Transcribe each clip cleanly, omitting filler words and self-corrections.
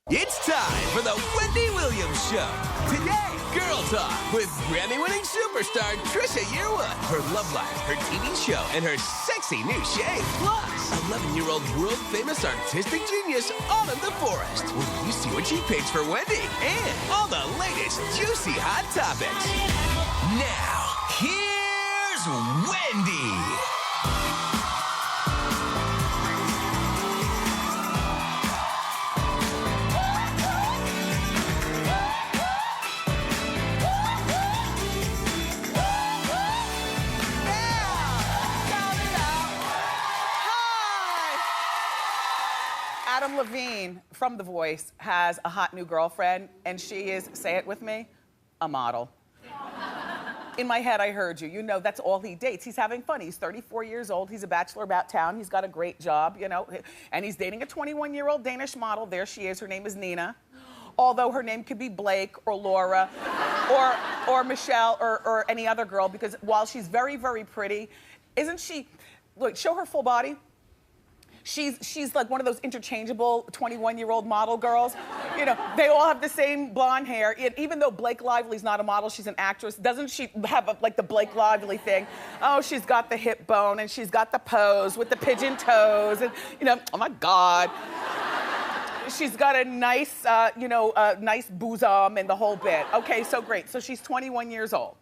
It's time for the Wendy Williams Show. Today, Girl Talk with Grammy-winning superstar Trisha Yearwood, her love life, her TV show, and her sexy new shave. Plus, 11-year-old world-famous artistic genius Autumn the Forest. Will you see what she picks for Wendy? And all the latest juicy hot topics. Now, here's Wendy. Levine from The Voice has a hot new girlfriend, and she is, say it with me, a model. In my head, I heard you. You know, that's all he dates. He's having fun. He's 34 years old. He's a bachelor about town. He's got a great job, you know, and he's dating a 21-year-old Danish model. There she is. Her name is Nina. Although her name could be Blake or Laura or Michelle or any other girl, because while she's very, very pretty, isn't she, look, show her full body. She's like one of those interchangeable 21-year-old model girls. You know, they all have the same blonde hair. Even though Blake Lively's not a model, she's an actress. Doesn't she have like the Blake Lively thing? Oh, she's got the hip bone and she's got the pose with the pigeon toes and, you know, oh my God. She's got a nice, nice bosom and the whole bit. Okay, so great. So she's 21 years old.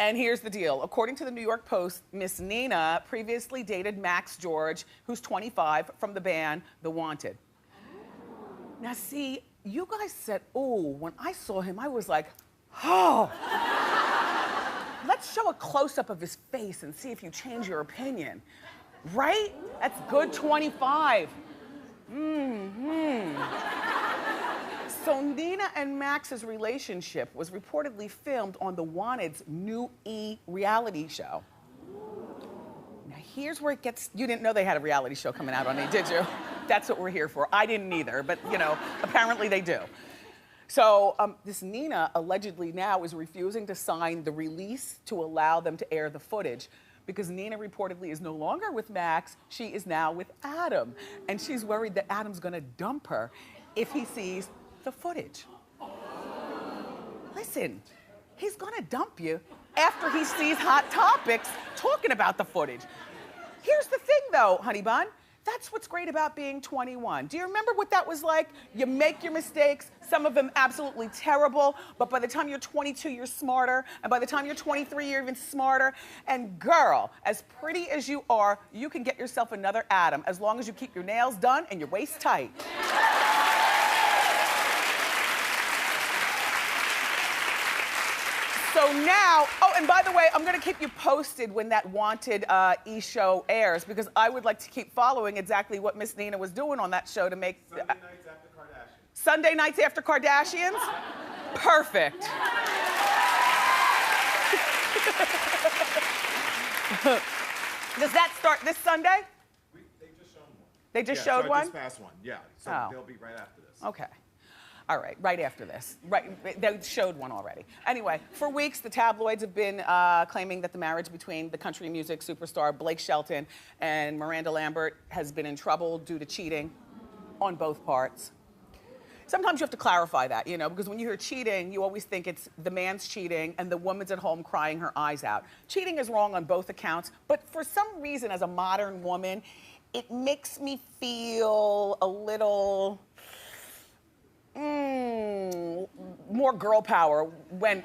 And here's the deal. According to the New York Post, Miss Nina previously dated Max George, who's 25, from the band The Wanted. Now see, you guys said, oh, when I saw him, I was like, oh. Let's show a close-up of his face and see if you change your opinion. Right? That's good 25. So Nina and Max's relationship was reportedly filmed on The Wanted's new E! reality show. Now here's where it gets, you didn't know they had a reality show coming out on E!, did you? That's what we're here for. I didn't either, but you know, apparently they do. So this Nina allegedly now is refusing to sign the release to allow them to air the footage, because Nina reportedly is no longer with Max, she is now with Adam. And she's worried that Adam's gonna dump her if he sees the footage. Listen, he's gonna dump you after he sees Hot Topics talking about the footage. Here's the thing though, honey bun, that's what's great about being 21. Do you remember what that was like? You make your mistakes, some of them absolutely terrible, but by the time you're 22, you're smarter, and by the time you're 23, you're even smarter. And girl, as pretty as you are, you can get yourself another Adam as long as you keep your nails done and your waist tight. So now, oh, and by the way, I'm gonna keep you posted when that Wanted E! show airs, because I would like to keep following exactly what Miss Nina was doing on that show to make... Sunday nights after Kardashians. Sunday nights after Kardashians? Perfect. Does that start this Sunday? They just showed one. They just showed one? This past one, yeah. So they'll be right after this. Okay. All right, right after this. Right, they showed one already. Anyway, for weeks, the tabloids have been claiming that the marriage between the country music superstar Blake Shelton and Miranda Lambert has been in trouble due to cheating on both parts. Sometimes you have to clarify that, you know, because when you hear cheating, you always think it's the man's cheating and the woman's at home crying her eyes out. Cheating is wrong on both accounts, but for some reason, as a modern woman, it makes me feel a little... more girl power when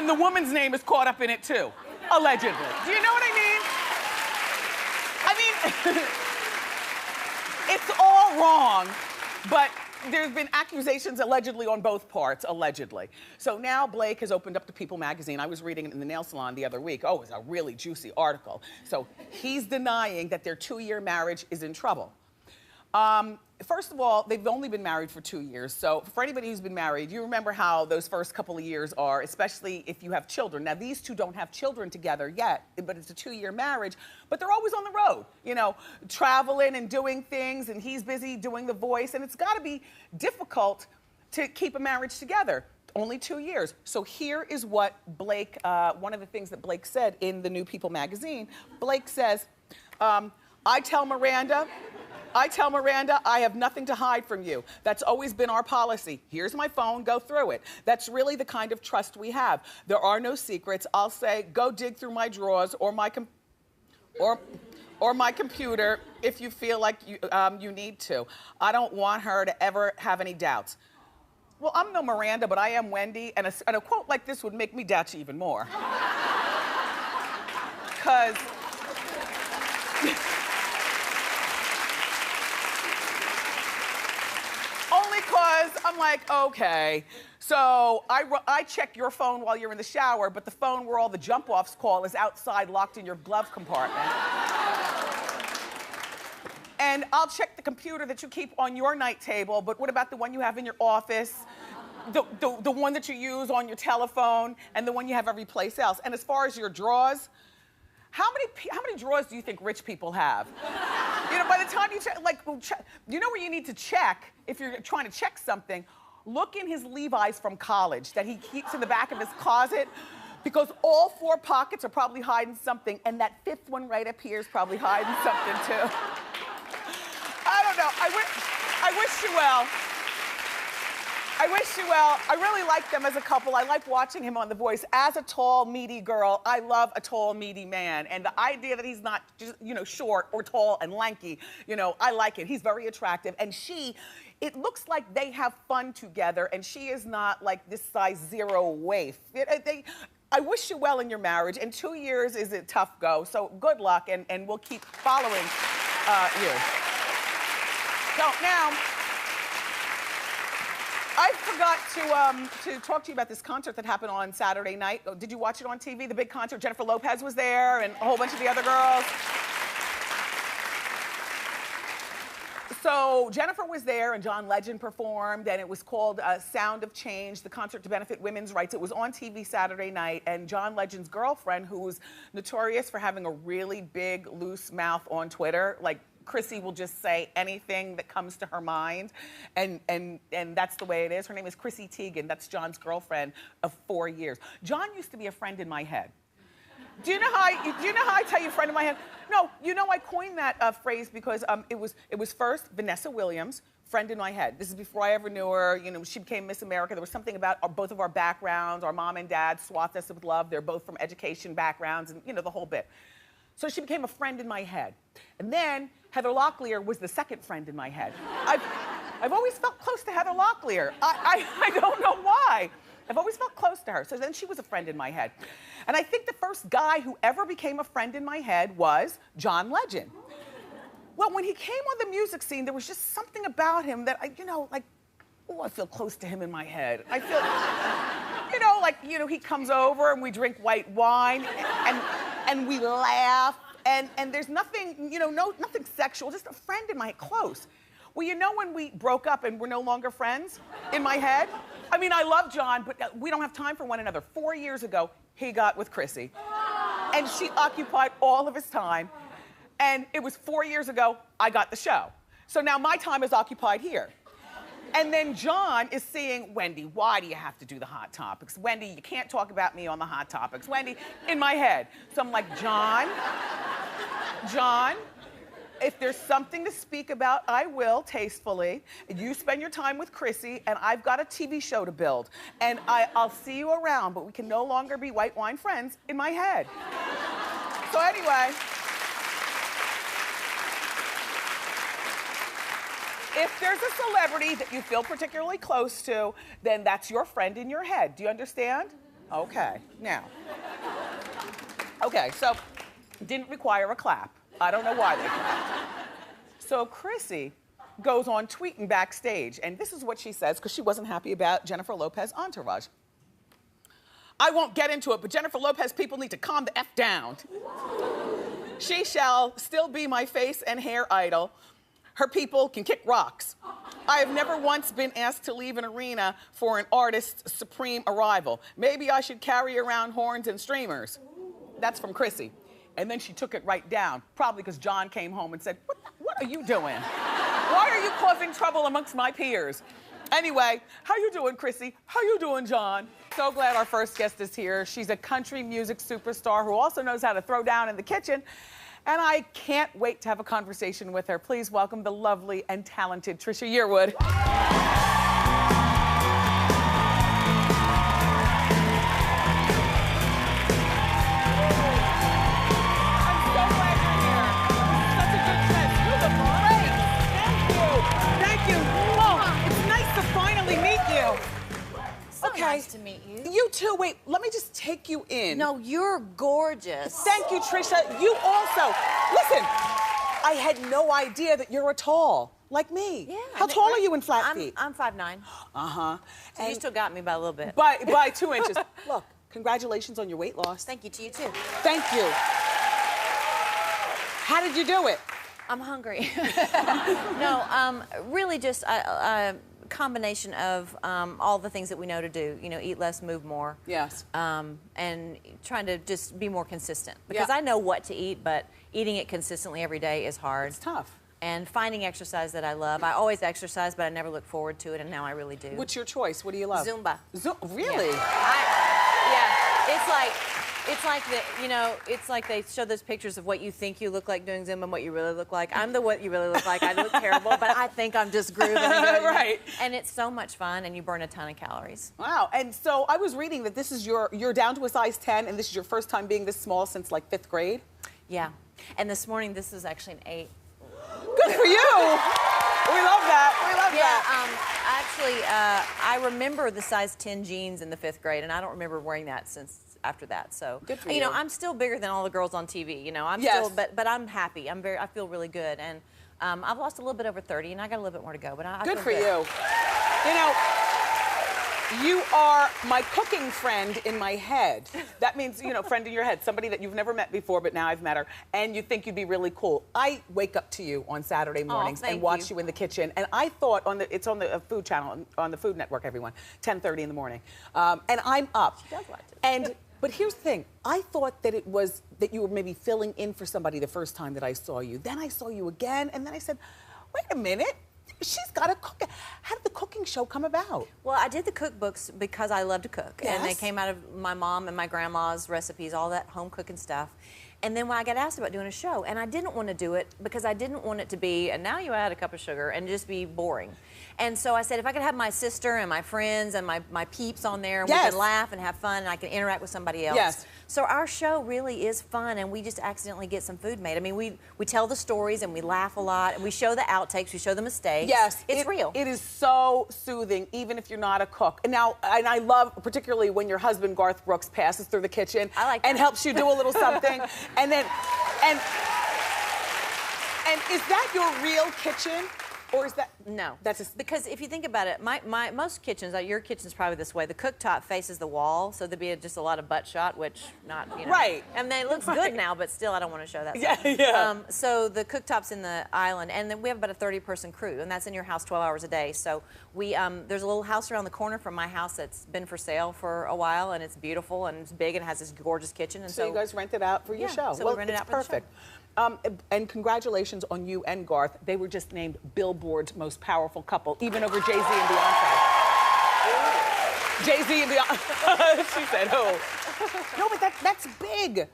the woman's name is caught up in it too, allegedly. Do you know what I mean? It's all wrong, but there's been accusations allegedly on both parts, allegedly. So now Blake has opened up to People magazine. I was reading it in the nail salon the other week. Oh, it was a really juicy article. So he's denying that their 2-year marriage is in trouble. First of all, they've only been married for 2 years. So for anybody who's been married, you remember how those first couple of years are, especially if you have children. Now, these two don't have children together yet, but it's a 2-year marriage, but they're always on the road, you know, traveling and doing things, and he's busy doing The Voice, and it's gotta be difficult to keep a marriage together. Only 2 years. So here is what Blake, one of the things that Blake said in the new People magazine. Blake says, I tell Miranda, I tell Miranda, I have nothing to hide from you. That's always been our policy. Here's my phone, go through it. That's really the kind of trust we have. There are no secrets. I'll say, go dig through my drawers or my computer if you feel like you need to. I don't want her to ever have any doubts. Well, I'm no Miranda, but I am Wendy, and a quote like this would make me doubt you even more. Because only because I'm like, okay, so I check your phone while you're in the shower, but the phone where all the jump-offs call is outside locked in your glove compartment. And I'll check the computer that you keep on your night table, but what about the one you have in your office? The one that you use on your telephone, and the one you have every place else. And as far as your drawers, how many drawers do you think rich people have? You know, by the time you check, like, you know where you need to check if you're trying to check something? Look in his Levi's from college that he keeps in the back of his closet, because all 4 pockets are probably hiding something, and that 5th one right up here is probably hiding something too. I don't know. I wish you well. I wish you well. I really like them as a couple. I like watching him on The Voice. As a tall, meaty girl, I love a tall, meaty man. And the idea that he's not just, you know, short or tall and lanky, you know, I like it. He's very attractive. And it looks like they have fun together, and she is not like this size 0 waif. I wish you well in your marriage, and 2 years is a tough go, so good luck, and we'll keep following you. So now, I forgot to talk to you about this concert that happened on Saturday night. Did you watch it on TV, the big concert? Jennifer Lopez was there and a whole bunch of the other girls. So Jennifer was there and John Legend performed, and it was called Sound of Change, the concert to benefit women's rights. It was on TV Saturday night, and John Legend's girlfriend, who was notorious for having a really big, loose mouth on Twitter, like Chrissy will just say anything that comes to her mind, and that's the way it is. Her name is Chrissy Teigen. That's John's girlfriend of 4 years. John used to be a friend in my head. Do you know how I tell you friend in my head? No, you know I coined that phrase because it was first Vanessa Williams, friend in my head. This is before I ever knew her. You know, she became Miss America. There was something about both of our backgrounds. Our mom and dad swathed us with love. They're both from education backgrounds, and you know the whole bit. So she became a friend in my head. And then Heather Locklear was the second friend in my head. I've always felt close to Heather Locklear. I don't know why. I've always felt close to her. So then she was a friend in my head. And I think the first guy who ever became a friend in my head was John Legend. Well, when he came on the music scene, there was just something about him that I feel close to him in my head. I feel, he comes over and we drink white wine and we laugh and there's nothing, nothing sexual, just a friend in my head, close. Well, when we broke up and we're no longer friends in my head? I mean, I love John, but we don't have time for one another. 4 years ago, he got with Chrissy. And she occupied all of his time. And it was 4 years ago, I got the show. So now my time is occupied here. And then John is seeing, Wendy, why do you have to do the Hot Topics? Wendy, you can't talk about me on the Hot Topics. Wendy, in my head. So I'm like, John, if there's something to speak about, I will, tastefully. You spend your time with Chrissy, and I've got a TV show to build. And I'll see you around, but we can no longer be white wine friends in my head. So anyway, if there's a celebrity that you feel particularly close to, then that's your friend in your head. Do you understand? Okay, now. Okay, so didn't require a clap. I don't know why they clapped. So Chrissy goes on tweeting backstage, and this is what she says, because she wasn't happy about Jennifer Lopez entourage. I won't get into it, but Jennifer Lopez people need to calm the F down. She shall still be my face and hair idol. Her people can kick rocks. I have never once been asked to leave an arena for an artist's supreme arrival. Maybe I should carry around horns and streamers. That's from Chrissy. And then she took it right down, probably because John came home and said, what are you doing? Why are you causing trouble amongst my peers? Anyway, how you doing, Chrissy? How you doing, John? So glad our first guest is here. She's a country music superstar who also knows how to throw down in the kitchen. And I can't wait to have a conversation with her. Please welcome the lovely and talented Trisha Yearwood. Okay. Nice to meet you. You too. Wait, let me just take you in. No, you're gorgeous. Thank you, Trisha. You also. Listen, I had no idea that you're a tall, like me. Yeah. How tall are you in flat feet? I'm 5'9". Uh-huh. So you still got me by a little bit. By 2 inches. Look, congratulations on your weight loss. Thank you to you, too. Thank you. How did you do it? I'm hungry. No, really just a combination of all the things that we know to do. You know, eat less, move more. Yes. And trying to just be more consistent. Because I know what to eat, but eating it consistently every day is hard. It's tough. And finding exercise that I love. I always exercise, but I never look forward to it, and now I really do. What's your choice? What do you love? Zumba. Really? Yeah. It's like the, you know, it's like they show those pictures of what you think you look like doing Zumba and what you really look like. I'm the what you really look like. I look terrible, but I think I'm just grooving. Right. And it's so much fun, and you burn a ton of calories. Wow. And so I was reading that this is you're down to a size 10, and this is your first time being this small since like 5th grade. Yeah. And this morning, this is actually an 8. Good for you. We love that. We love that. Actually, I remember the size 10 jeans in the 5th grade, and I don't remember wearing that since after that. So, good for you know, I'm still bigger than all the girls on TV. You know, I'm still, but I'm happy. I feel really good, and I've lost a little bit over 30, and I got a little bit more to go. But I good feel for good. You. You know, you are my cooking friend in my head. That means, you know, friend in your head, somebody that you've never met before, but now I've met her, and you think you'd be really cool. I wake up to you on Saturday mornings and watch you in the kitchen, and I thought it's on the Food Channel, on the Food Network, everyone, 10:30 in the morning, and I'm up. She does watch it. But here's the thing. I thought that it was that you were maybe filling in for somebody the first time that I saw you. Then I saw you again, and then I said, wait a minute. She's got to cook. How did the cooking show come about? Well, I did the cookbooks because I love to cook. Yes. And they came out of my mom and my grandma's recipes, all that home cooking stuff. And then when I got asked about doing a show, and I didn't want to do it because I didn't want it to be, and now you add a cup of sugar, and just be boring. And so I said, if I could have my sister and my friends and my peeps on there, and we can laugh and have fun, and I can interact with somebody else. Yes. So our show really is fun, and we just accidentally get some food made. I mean, we tell the stories, and we laugh a lot, and we show the outtakes, we show the mistakes. Yes. It's real. It is so soothing, even if you're not a cook. And now, and I love, particularly when your husband, Garth Brooks, passes through the kitchen and helps you do a little something. And then, and is that your real kitchen? Or is that no? That's because if you think about it, my most kitchens, your kitchen's probably this way. The cooktop faces the wall, so there'd be just a lot of butt shot, which not you know. Right. And then it looks good now, but still, I don't want to show that. Yeah. So the cooktop's in the island, and then we have about a 30-person crew, and that's in your house 12 hours a day. So we there's a little house around the corner from my house that's been for sale for a while, and it's beautiful and it's big and has this gorgeous kitchen. And so you guys rent it out for your show. So well, we rent it out for perfect. The show. And congratulations on you and Garth. They were just named Billboard's most powerful couple, even over Jay-Z and Beyonce. Jay-Z and Beyonce. She said, "Oh, no, but that's big.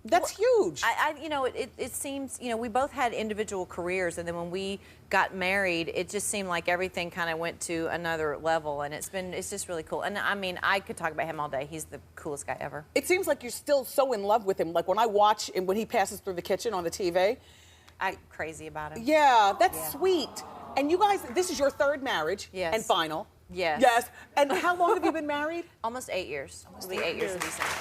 That's huge." You know, it seems, you know, we both had individual careers, and then when we got married, it just seemed like everything kind of went to another level, and it's just really cool. And I mean, I could talk about him all day. He's the coolest guy ever. It seems like you're still so in love with him. Like when I watch him, when he passes through the kitchen on the TV. I'm crazy about him. Yeah, that's sweet. And you guys, this is your 3rd marriage and final. Yes. Yes. And how long have you been married? Almost 8 years. It'll be 8 years in December.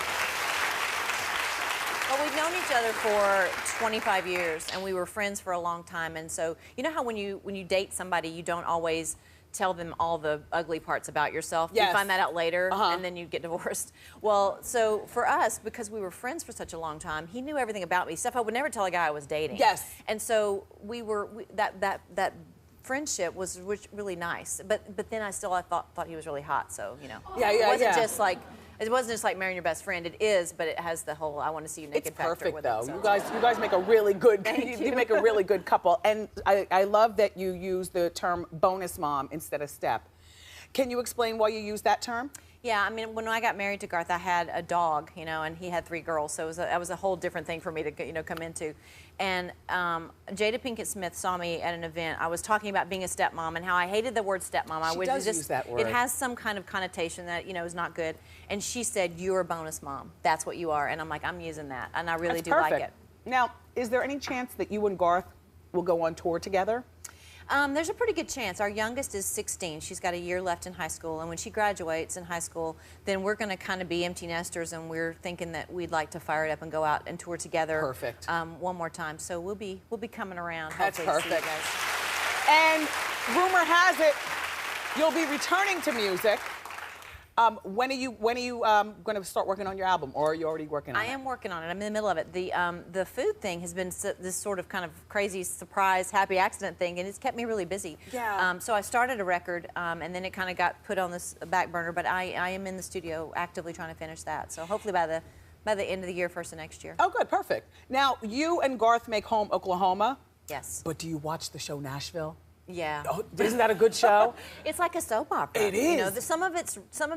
Well, we've known each other for 25 years, and we were friends for a long time. And so, you know how when you date somebody, you don't always tell them all the ugly parts about yourself. Yes. You find that out later, and then you get divorced. Well, so for us, because we were friends for such a long time, he knew everything about me, stuff I would never tell a guy I was dating. Yes. And so that friendship was really nice. But then I thought he was really hot. So you know, it wasn't just like marrying your best friend. It is, but it has the whole I want to see you naked it's factor perfect with though. it. So. You guys make a really good. You make a really good couple, and I love that you use the term bonus mom instead of step. Can you explain why you use that term? Yeah, I mean, when I got married to Garth, I had a dog, you know, and he had 3 girls, so that was a whole different thing for me to, you know, come into. And Jada Pinkett Smith saw me at an event. I was talking about being a stepmom and how I hated the word stepmom. She does use that word. It has some kind of connotation that, you know, is not good. And she said, "You're a bonus mom. That's what you are." And I'm like, I'm using that, and I really That's do perfect. like it. Now, is there any chance that you and Garth will go on tour together? There's a pretty good chance. Our youngest is 16. She's got a year left in high school, and when she graduates in high school, then we're going to kind of be empty nesters, and we're thinking that we'd like to fire it up and go out and tour together. Perfect. One more time. So we'll be coming around. That's hopefully to see you perfect. guys. And rumor has it you'll be returning to music. When are you going to start working on your album, or are you already working on it? I am working on it. I'm in the middle of it. The food thing has been this sort of kind of crazy surprise, happy accident thing, and it's kept me really busy. Yeah. So I started a record, and then it kind of got put on this back burner. But I am in the studio actively trying to finish that. So hopefully by the end of the year, first of next year. Oh, good, perfect. Now you and Garth make Home Oklahoma. Yes. But do you watch the show Nashville? Yeah. Oh, isn't that a good show? It's like a soap opera. It is. You know, some of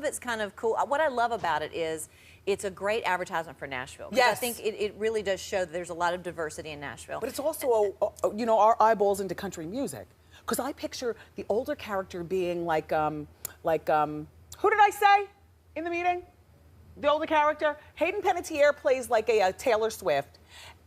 it's kind of cool. What I love about it is it's a great advertisement for Nashville. Yes. I think it really does show that there's a lot of diversity in Nashville. But it's also, you know, our eyeballs into country music. Because I picture the older character being like, who did I say in the meeting? The older character? Hayden Panettiere plays like a Taylor Swift.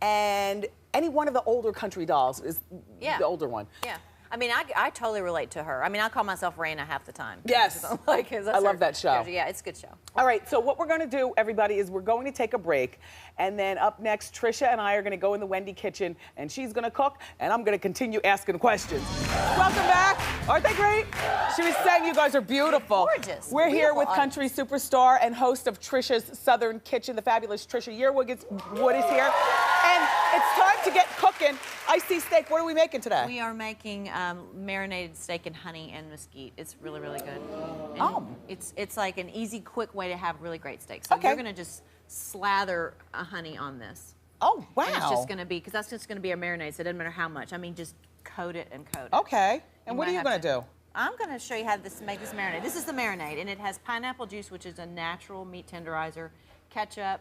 And any one of the older country dolls is the older one. Yeah. I mean, I totally relate to her. I mean, I call myself Raina half the time. Yes. Like, I love that show. Yeah, it's a good show. All right, so what we're going to do, everybody, is we're going to take a break. And then up next, Trisha and I are going to go in the Wendy kitchen, and she's going to cook, and I'm going to continue asking questions. Welcome back. Aren't they great? She was saying you guys are beautiful. Gorgeous. We're here with Beautiful. country superstar and host of Trisha's Southern Kitchen, the fabulous Trisha Yearwood is here. And it's time to get cooking. I see steak. What are we making today? We are making marinated steak in honey and mesquite. It's really, really good. And Oh. It's like an easy, quick way to have really great steak. So Okay. you're gonna just slather a honey on this. Oh, wow. And it's just gonna be, because that's just gonna be a marinade, so it doesn't matter how much. I mean, just coat it and coat it. Okay. And what are might you have going to do? I'm going to show you how to make this marinade. This is the marinade, and it has pineapple juice, which is a natural meat tenderizer, ketchup,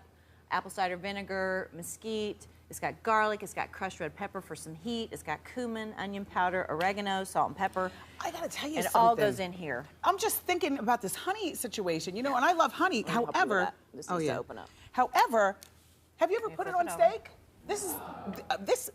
apple cider vinegar, mesquite. It's got garlic. It's got crushed red pepper for some heat. It's got cumin, onion powder, oregano, salt and pepper. I got to tell you And something. it all goes in here. I'm just thinking about this honey situation, you know, and I love honey. Let me help you with However, that. This needs to open up. However, have you ever put it flip on it over. steak? This is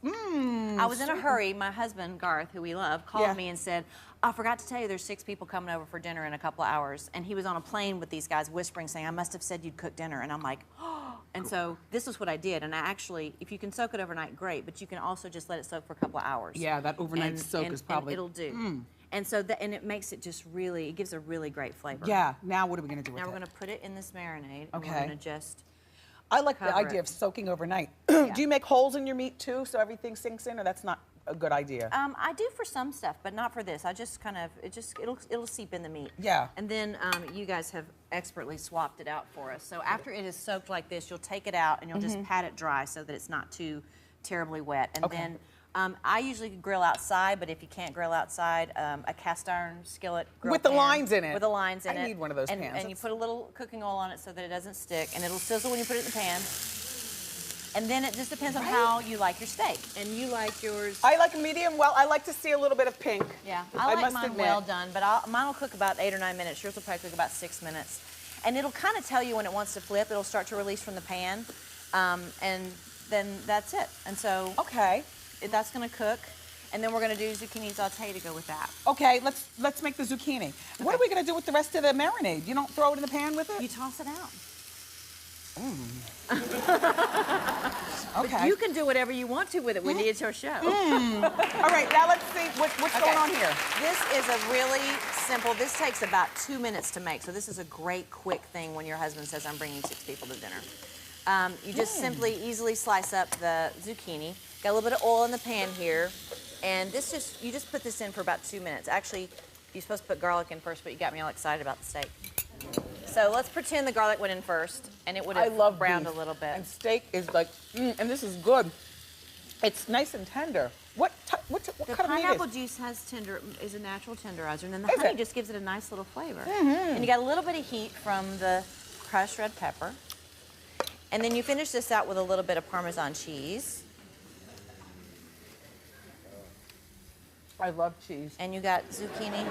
I was in a hurry. My husband, Garth, who we love, called Yeah. me and said, I forgot to tell you there's 6 people coming over for dinner in a couple of hours. And he was on a plane with these guys whispering, saying, I must have said you'd cook dinner. And I'm like, oh. And so this is what I did. And I actually, if you can soak it overnight, great. But you can also just let it soak for a couple of hours. Yeah, that overnight soak is probably. And it'll do. And so, and it makes it just really, it gives a really great flavor. Yeah. Now what are we going to do with Now it? we're going to put it in this marinade. Okay. And we're going to just I like the cover idea it. of soaking overnight. Yeah. Do you make holes in your meat too, so everything sinks in, or that's not a good idea? I do for some stuff, but not for this. I just kind of, it'll seep in the meat. Yeah. And then you guys have expertly swapped it out for us. So after it is soaked like this, you'll take it out and you'll just pat it dry so that it's not too terribly wet. And Okay. then I usually grill outside, but if you can't grill outside, a cast iron skillet grill With the pan lines in it. With the lines in it. I need one of those and, pans. And you put a little cooking oil on it so that it doesn't stick, and it'll sizzle when you put it in the pan. And then it just depends on how you like your steak. And you like yours. I like a medium well. I like to see a little bit of pink. Yeah, I like must mine admit. well done, but mine will cook about 8 or 9 minutes. Yours will probably cook about 6 minutes. And it'll kind of tell you when it wants to flip. It'll start to release from the pan, and then that's it. And so Okay. that's going to cook, and then we're going to do zucchini sauté to go with that. Okay, let's make the zucchini. What are we going to do with the rest of the marinade? You don't throw it in the pan with it? You toss it out. Okay. You can do whatever you want to with it, Wendy. It's your show. All right, now let's see what's going on here. This is a really simple, this takes about 2 minutes to make, so this is a great quick thing when your husband says, I'm bringing 6 people to dinner. You just simply easily slice up the zucchini. Got a little bit of oil in the pan here, and you just put this in for about 2 minutes. Actually, you're supposed to put garlic in first, but you got me all excited about the steak. So let's pretend the garlic went in first, and it would I have love browned beef. a little bit. And steak is like, and this is good. It's nice and tender. What The kind of meat pineapple is? juice is a natural tenderizer, and then the Is honey it? just gives it a nice little flavor. And you got a little bit of heat from the crushed red pepper. And then you finish this out with a little bit of Parmesan cheese. I love cheese. And you got zucchini.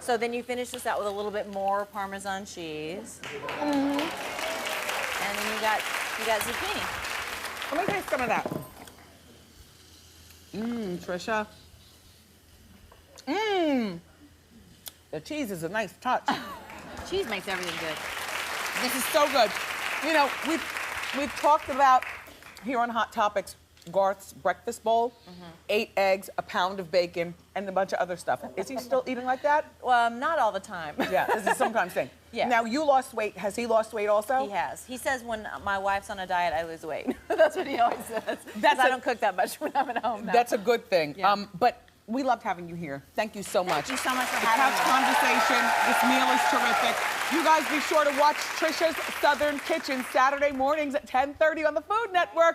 So then you finish this out with a little bit more Parmesan cheese. And then you got zucchini. Let me taste some of that. Trisha. The cheese is a nice touch. Cheese makes everything good. This is so good. You know, we've talked about here on Hot Topics, Garth's breakfast bowl, 8 eggs, a pound of bacon, and a bunch of other stuff. Is he still eating like that? Well, not all the time. Yeah, this is sometimes thing. Yeah. Now, you lost weight. Has he lost weight also? He has. He says when my wife's on a diet, I lose weight. That's what he always says. That's I don't cook that much when I'm at home now. That's a good thing. Yeah. But we loved having you here. Thank you so much. Thank you so much for the having couch me. conversation. This meal is terrific. You guys be sure to watch Trisha's Southern Kitchen Saturday mornings at 10:30 on the Food Network.